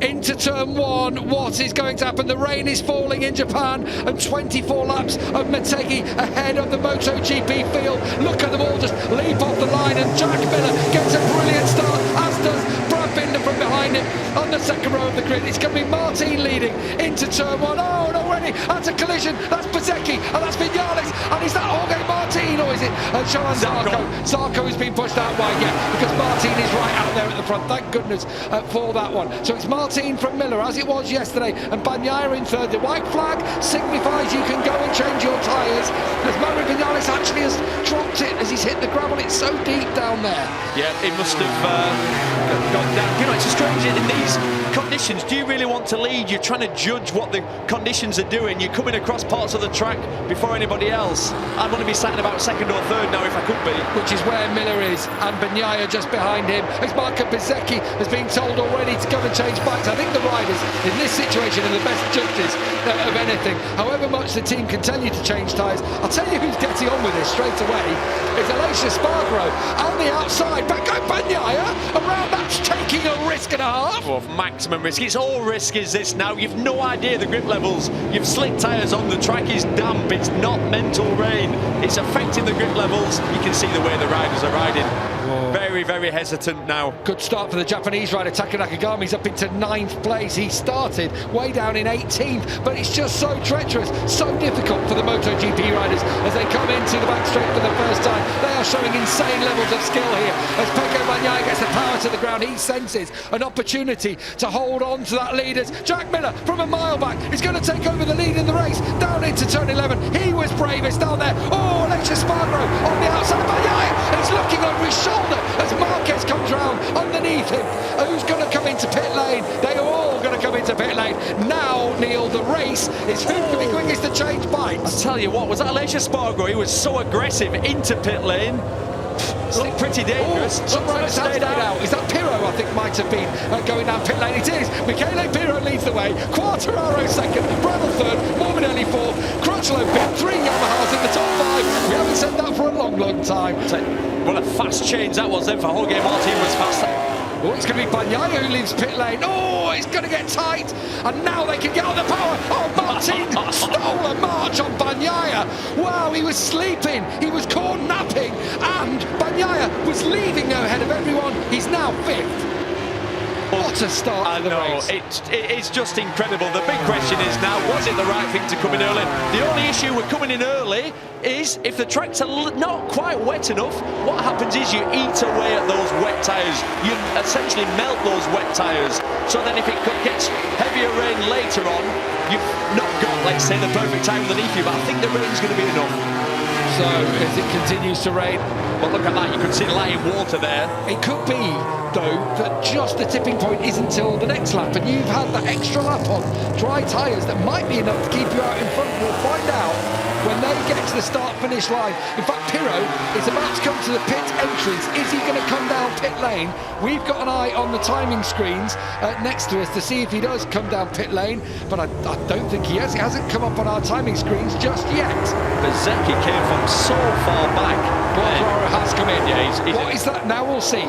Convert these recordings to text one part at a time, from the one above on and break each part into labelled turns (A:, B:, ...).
A: into turn one. What is going to happen? The rain is falling in Japan, and 24 laps of Motegi ahead of the MotoGP field. Look at them all just leap off the line, and Jack Miller gets a brilliant start, as does Brad Binder from behind him on the second row of the grid. It's going to be Martin leading into turn one. Oh, and already that's a collision. That's Motegi, and that's Vinales, and is that Jorge Martin, or is it Johan Zarco? Zarco has been pushed out wide, because Martin is right out there at the front. Thank goodness for that one. So it's Martin from Miller, as it was yesterday, and Bagnaia in third. The white flag signifies you can go and change your tyres, as Mauro Vinales actually has dropped it as he's hit the gravel. It's so deep down there.
B: Yeah, it must have gone down. You know, it's strange in these conditions. Do you really want to lead? You're trying to judge what the conditions are doing. You're coming across parts of the track before anybody else. I'd want to be sat in about second or third now if I could be.
A: Which is where Miller is, and Bagnaia just behind him. As Marco Bezzecchi has been told already to go and change bikes. I think the riders in this situation are the best judges of anything. However much the team can tell you to change tyres, I'll tell you who's getting on with this straight away. It's Aleix Espargaro on the outside. Back go Bagnaia around. That's taking a risk and a half.
B: Of maximum risk. It's all risk is this now. You've no idea the grip levels. You've slick tyres on. The track is damp. It's not mental rain. It's affecting the grip levels. You can see the way the riders are riding. Whoa. Very, very hesitant now.
A: Good start for the Japanese rider. Taka Nakagami's up into 9th place. He started way down in 18th, but it's just so treacherous, so difficult for the MotoGP riders as they come into the back straight for the first time. They are showing insane levels of skill here. As Pecco Bagnaia gets the power to the ground, he senses an opportunity to hold on to that lead. As Jack Miller from a mile back is going to take over the lead in the race down into turn 11. He was bravest down there. Oh, Aleix Espargaro on the outside of Bagnaia, and he's looking over his shoulder as Marquez comes round underneath him. Who's going to come into pit lane? They are all going to come into pit lane. Now, Neil, the race is who can be quickest to change bikes.
B: I tell you what, was that Aleix Espargaro? He was so aggressive into pit lane. Looked pretty dangerous.
A: Stayed out. Is that Pirro? I think might have been going down pit lane. It is. Michele Pirro leads the way. Quartararo second. Bradle third. Morbidelli fourth. Crutchlow fifth. 3 Yamahas in the top 5. We haven't said that for a long, long time.
B: What a fast change that was then for Jorge Martin. Was fast.
A: Oh, it's going to be Bagnaia who leaves pit lane. Oh, it's going to get tight. And now they can get on the power. Oh, Martin stole a march on Bagnaia. Wow, he was sleeping. He was caught napping. And Bagnaia was leaving ahead of everyone. He's now 5th. What a start to the race.
B: It's just incredible. The big question is now, was it the right thing to come in early? The only issue with coming in early is if the tracks are not quite wet enough, what happens is you eat away at those wet tyres. You essentially melt those wet tyres. So then if it gets heavier rain later on, you've not got, let's say, the perfect tyre underneath you, but I think the rain's going to be enough.
A: So as it continues to rain,
B: but look at that, you could see light water there.
A: It could be, though, that just the tipping point isn't until the next lap, and you've had that extra lap on dry tyres that might be enough to keep you out in front. We'll find out when they get to the start-finish line. In fact, Pirro is about to come to the pit entrance. Is he going to come down pit lane? We've got an eye on the timing screens next to us to see if he does come down pit lane, but I don't think he has. He hasn't come up on our timing screens just yet.
B: Bezzecchi came from so far back.
A: Quartararo has come in.
B: Yeah,
A: what is that now? We'll see.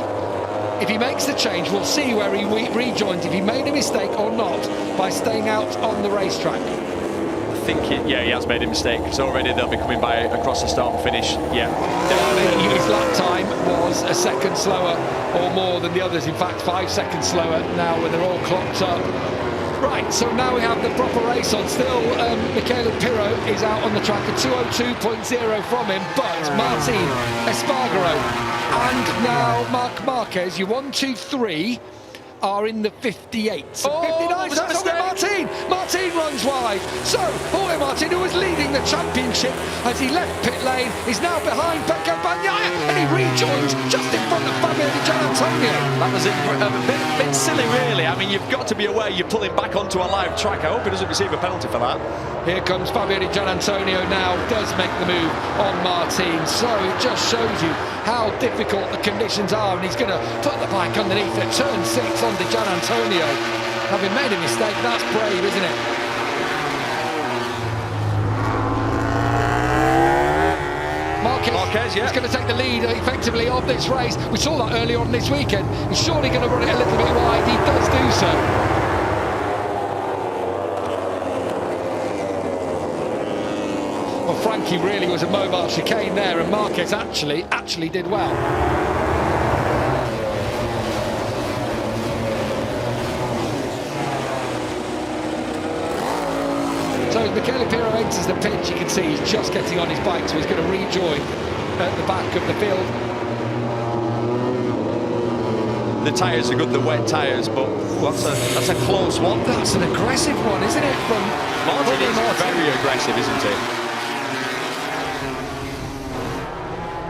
A: If he makes the change, we'll see where he rejoins, if he made a mistake or not by staying out on the racetrack.
B: I think he has made a mistake, because already they'll be coming by across the start and finish. Yeah.
A: His lap time was a second slower or more than the others. In fact, 5 seconds slower now when they're all clocked up. Right, so now we have the proper race on. Still, Michele Pirro is out on the track at 202.0 from him, but Martin Espargaro and now Marc Marquez, your 1, 2, 3 are in the 58. So 59, so that's Martin. Martin runs wide. So Jorge Martin, who was leading the championship as he left pit lane, is now behind Pecco Bagnaia, and he rejoins just in front of Fabio Di Giannantonio.
B: That was a bit silly, really. I mean, you've got to be aware you're pulling back onto a live track. I hope he doesn't receive a penalty for that.
A: Here comes Fabio Di Giannantonio now, does make the move on Martin. So it just shows you how difficult the conditions are, and he's going to put the bike underneath at turn 6 on Di Giannantonio. Having made a mistake, that's brave, isn't it?
B: Marquez, yeah.
A: He's going to take the lead effectively of this race. We saw that early on this weekend. He's surely going to run it a little bit wide. He does do so. Well, Frankie really was a mobile chicane there, and Marquez actually did well. So as Michele Pirro enters the pitch, you can see he's just getting on his bike, so he's going to rejoin at the back of the field.
B: The tyres are good, the wet tyres, but that's a close one.
A: That's an aggressive one, isn't it? From
B: Martin is very aggressive, isn't he?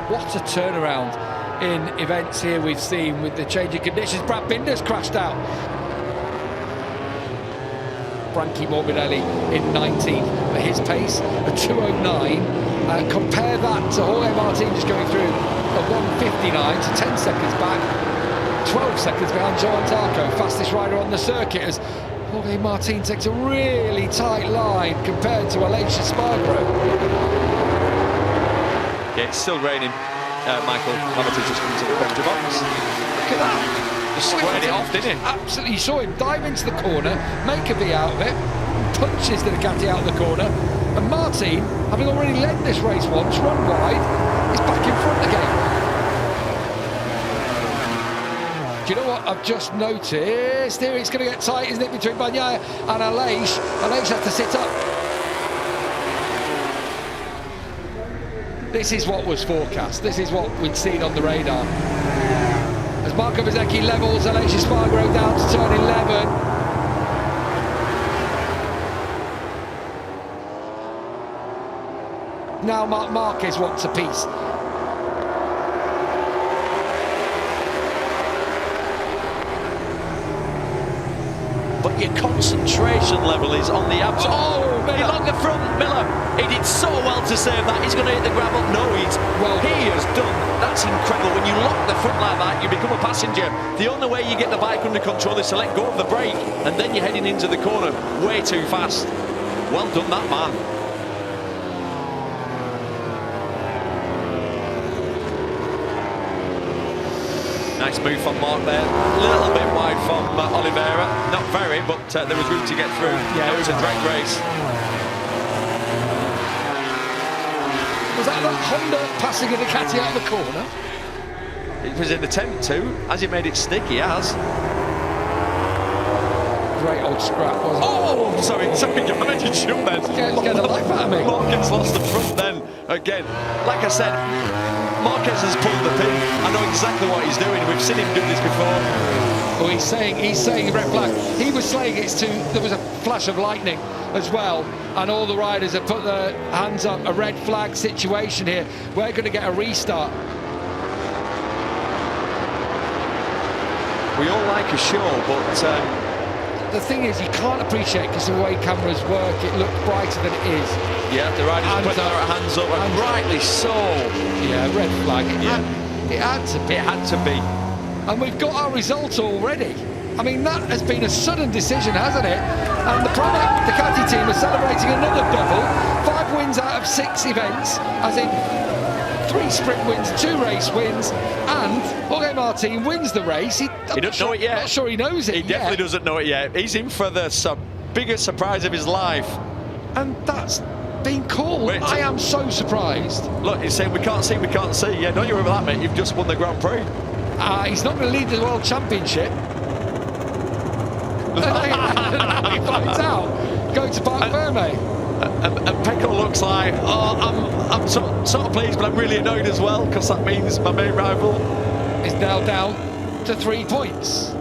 A: What a turnaround in events here we've seen with the changing conditions. Brad Binder's crashed out. Frankie Morbidelli in 19th for his pace, a 2:09. Compare that to Jorge Martin just going through a 1:59, so 10 seconds back, 12 seconds behind Joan Zarco, fastest rider on the circuit, as Jorge Martin takes a really tight line compared to Aleix Espargaro.
B: Yeah, it's still raining. Michael Hamilton just comes to the penalty box.
A: Look at that.
B: Just squared it off, didn't he?
A: Absolutely. You saw him dive into the corner, make a V out of it, punches the Ducati out of the corner, and Martin, having already led this race once, run wide, is back in front again. Do you know what I've just noticed? Here it's going to get tight, isn't it, between Bagnaia and Aleix. Aleix has to sit up. This is what was forecast. This is what we'd seen on the radar. As Marco Bezzecchi levels, Aleix Espargaro down to turn 11. Now Marc Marquez wants a piece.
B: But your concentration level is on the absolute.
A: Oh, Miller.
B: He locked the front, Miller. He did so well to save that. He's going to hit the gravel. No, he has done. That's incredible. When you lock the front like that, you become a passenger. The only way you get the bike under control is to let go of the brake, and then you're heading into the corner way too fast. Well done, that man. Nice move from Mark there. A little bit wide from Oliveira. Not very, but there was room to get through. Yeah, it was a great race.
A: Was that Honda passing a Ducati out of the corner?
B: It was an attempt to. Has he made it stick? He has.
A: Great old scrap, wasn't it?
B: Oh, sorry, I did shoot then.
A: Get the life out of me.
B: Marquez lost the front then again. Like I said, Marquez has pulled the pin. I know exactly what he's doing. We've seen him do this before.
A: Well, he's saying red flag. He was saying there was a flash of lightning as well, and all the riders have put their hands up. A red flag situation here. We're going to get a restart.
B: We all like a show, but
A: the thing is, you can't appreciate, because the way cameras work, it looked brighter than it is.
B: Yeah, the riders put their hands up, and rightly so.
A: Yeah, red flag. It had to be.
B: It had to be.
A: And we've got our result already. I mean, that has been a sudden decision, hasn't it? And the Pramac Ducati team are celebrating another double. 5 wins out of 6 events, as in 3 sprint wins, 2 race wins, and Jorge Martin wins the race. He
B: doesn't know it yet.
A: Not sure he knows it
B: He definitely doesn't know it yet. He's in for the biggest surprise of his life.
A: And that's been called. I am so surprised.
B: Look, he's saying, we can't see, we can't see. Yeah, don't you worry about that, mate. You've just won the Grand Prix.
A: He's not going to lead the World Championship. And now he finds out. Going to Parc Ferme.
B: And Pecco looks like, I'm sort of pleased, but I'm really annoyed as well, because that means my main rival
A: is now down to 3 points.